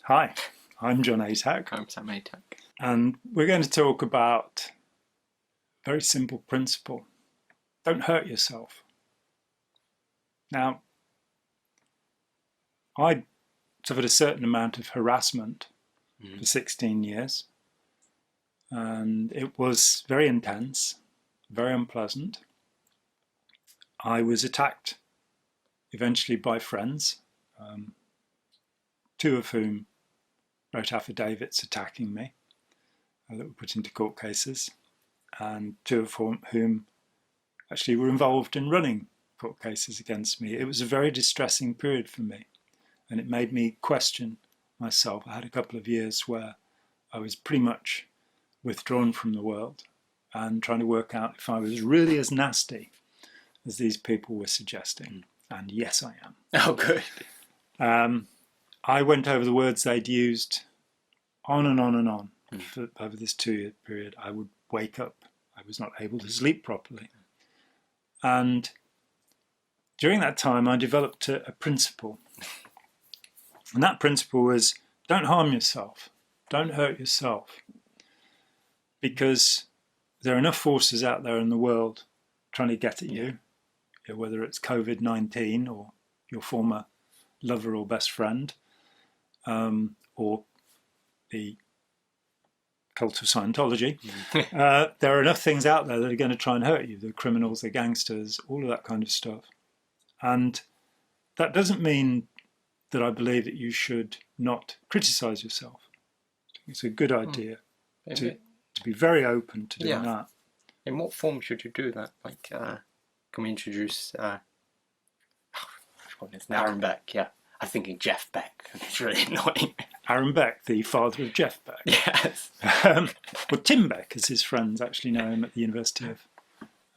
Hi, I'm John Atack, I'm Sam Atack. and we're going to talk about a very simple principle. Don't hurt yourself. Now, I suffered a certain amount of harassment for 16 years, and it was very intense, very unpleasant. I was attacked eventually by friends, two of whom wrote affidavits attacking me that were put into court cases, and two of whom actually were involved in running court cases against me. It was a very distressing period for me, and it made me question myself. I had a couple of years where I was pretty much withdrawn from the world and trying to work out if I was really as nasty as these people were suggesting. And yes, I am. Oh, good. I went over the words they'd used on and on and on over this 2-year period. I would wake up. I was not able to sleep properly. And during that time, I developed a principle. And that principle was, don't harm yourself. Don't hurt yourself. Because there are enough forces out there in the world trying to get at you, whether it's COVID-19 or your former lover or best friend, or the cult of Scientology. There are enough things out there that are going to try and hurt you. The criminals, the gangsters, all of that kind of stuff. And that doesn't mean that I believe that you should not criticize yourself. It's a good idea to be very open to doing that. In what form should you do that? Like, can we introduce Aaron Beck? Yeah, I'm thinking Jeff Beck. It's really annoying. Aaron Beck, the father of Jeff Beck. Yes. Well, Tim Beck, as his friends actually know him at the University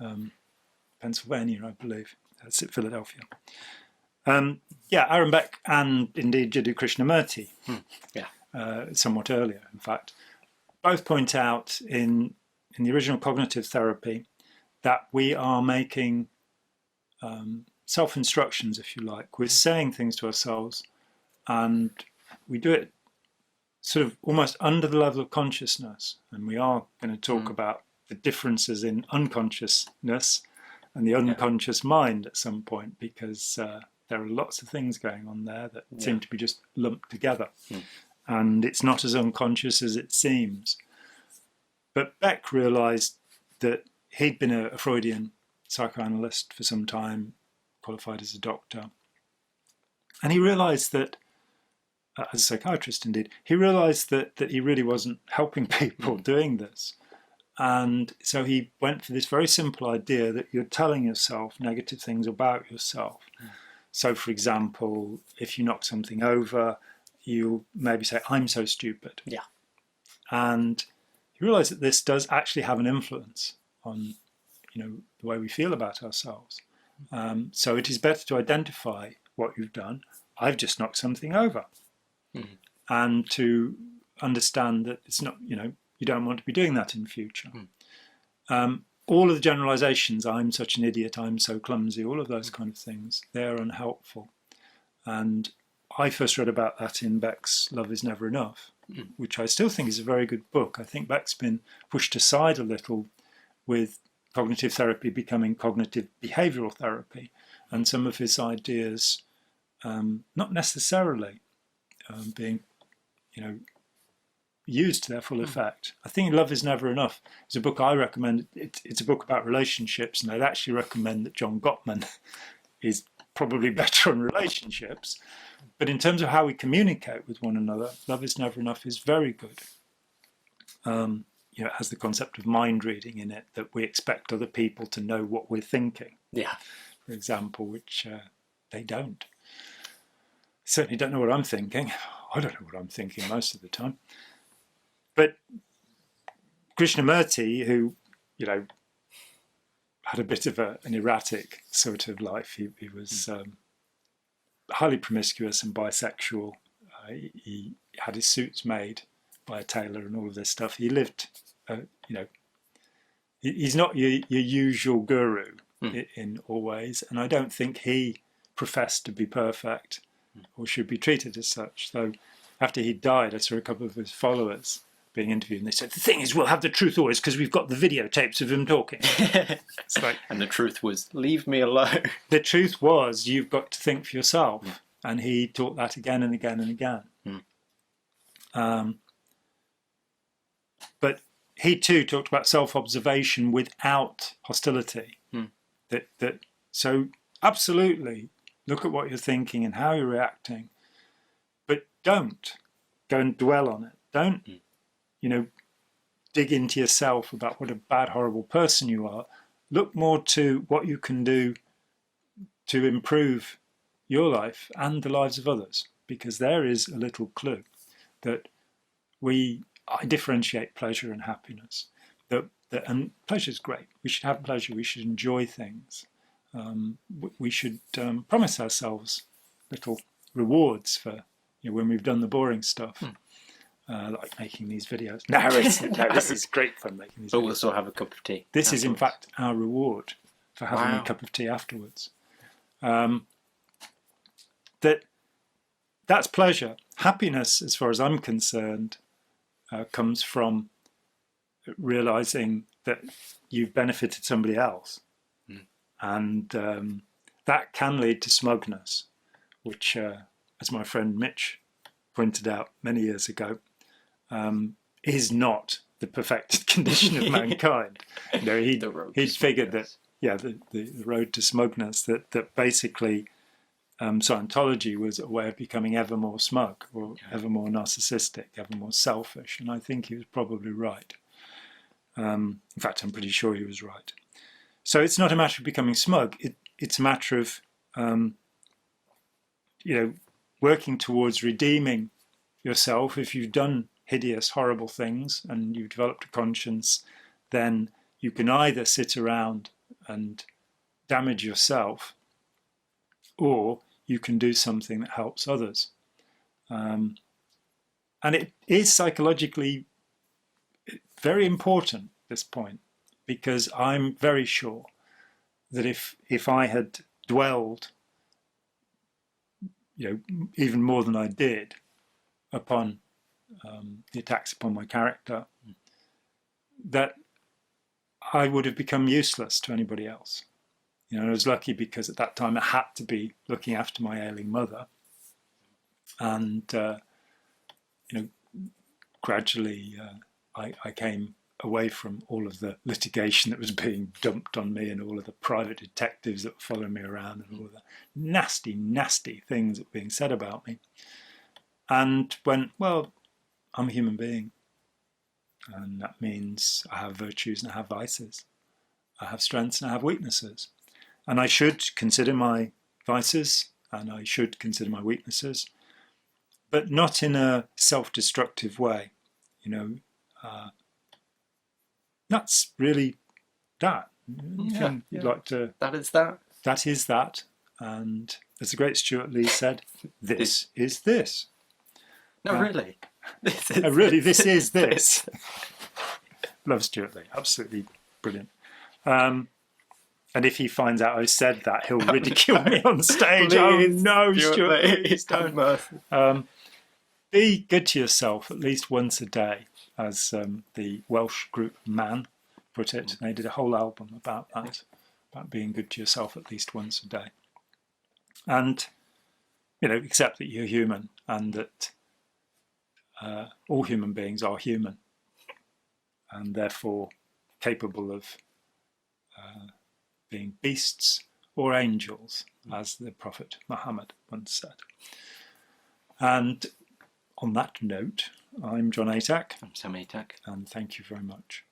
of Pennsylvania, I believe. That's at Philadelphia. Aaron Beck and indeed Jiddu Krishnamurti, somewhat earlier, in fact, both point out in the original cognitive therapy that we are making self-instructions, if you like. We're saying things to ourselves, and we do it sort of almost under the level of consciousness. And we are going to talk about the differences in unconsciousness and the unconscious mind at some point, because there are lots of things going on there that seem to be just lumped together. And it's not as unconscious as it seems. But Beck realized that he'd been a Freudian psychoanalyst for some time, qualified as a doctor. And he realized that, as a psychiatrist indeed, he realized that he really wasn't helping people doing this. And so he went for this very simple idea that you're telling yourself negative things about yourself. So, for example, if you knock something over, you'll maybe say, I'm so stupid. Yeah. And you realise that this does actually have an influence on, the way we feel about ourselves. So it is better to identify what you've done. I've just knocked something over. And to understand that it's not, you don't want to be doing that in future. All of the generalizations, I'm such an idiot, I'm so clumsy, all of those kind of things, they're unhelpful. And I first read about that in Beck's Love is Never Enough, which I still think is a very good book. I think Beck's been pushed aside a little with cognitive therapy becoming cognitive behavioral therapy, and some of his ideas not necessarily being, used to their full effect. I think Love is Never Enough is a book I recommend. It's a book about relationships, and I'd actually recommend that John Gottman is probably better on relationships. But in terms of how we communicate with one another, Love is Never Enough is very good. It has the concept of mind reading in it, that we expect other people to know what we're thinking. Yeah. For example, which they don't. Certainly don't know what I'm thinking. I don't know what I'm thinking most of the time. But Krishnamurti, who, had a bit of an erratic sort of life. He was highly promiscuous and bisexual. He had his suits made by a tailor and all of this stuff. He lived, he's not your usual guru in all ways. And I don't think he professed to be perfect or should be treated as such. Though after he died, I saw a couple of his followers being interviewed, and they said, the thing is, we'll have the truth always because we've got the videotapes of him talking. It's like, and the truth was, leave me alone. The truth was, you've got to think for yourself. And he taught that again and again and again. But he too talked about self-observation without hostility. So absolutely look at what you're thinking and how you're reacting, but don't go and dwell on it. Don't, dig into yourself about what a bad, horrible person you are. Look more to what you can do to improve your life and the lives of others, because there is a little clue that I differentiate pleasure and happiness. And pleasure is great. We should have pleasure. We should enjoy things. We should promise ourselves little rewards for when we've done the boring stuff, like making these videos. No, this is great fun making these videos. But we'll still have a cup of tea. This is, in fact, our reward for having a cup of tea afterwards. That's pleasure. Happiness, as far as I'm concerned, comes from realizing that you've benefited somebody else. And that can lead to smugness, which, as my friend Mitch pointed out many years ago, is not the perfected condition of mankind. He'd figured that, the road to smugness, that basically Scientology was a way of becoming ever more smug, or ever more narcissistic, ever more selfish. And I think he was probably right. In fact, I'm pretty sure he was right. So it's not a matter of becoming smug. It's a matter of, working towards redeeming yourself. If you've done hideous, horrible things and you've developed a conscience, then you can either sit around and damage yourself, or you can do something that helps others. And it is psychologically very important, this point, because I'm very sure that if I had dwelled, even more than I did, upon the attacks upon my character, that I would have become useless to anybody else. I was lucky because at that time I had to be looking after my ailing mother, and gradually I came away from all of the litigation that was being dumped on me, and all of the private detectives that were following me around, and all of the nasty, nasty things that were being said about me, and went, well, I'm a human being, and that means I have virtues and I have vices. I have strengths and I have weaknesses. And I should consider my vices and I should consider my weaknesses, but not in a self-destructive way. That's really that. You'd like to. That is that. That is that. And as the great Stuart Lee said, this is this. No, really. This is this. Love Stuart Lee. Absolutely brilliant. And if he finds out I said that, he'll ridicule me on stage. Please, no, Stuart, please don't. Be good to yourself at least once a day, as the Welsh group Man put it. They did a whole album about that, about being good to yourself at least once a day. And, accept that you're human, and that all human beings are human, and therefore capable of being beasts or angels, as the Prophet Muhammad once said. And on that note, I'm John Atack. I'm Sam Atack. And thank you very much.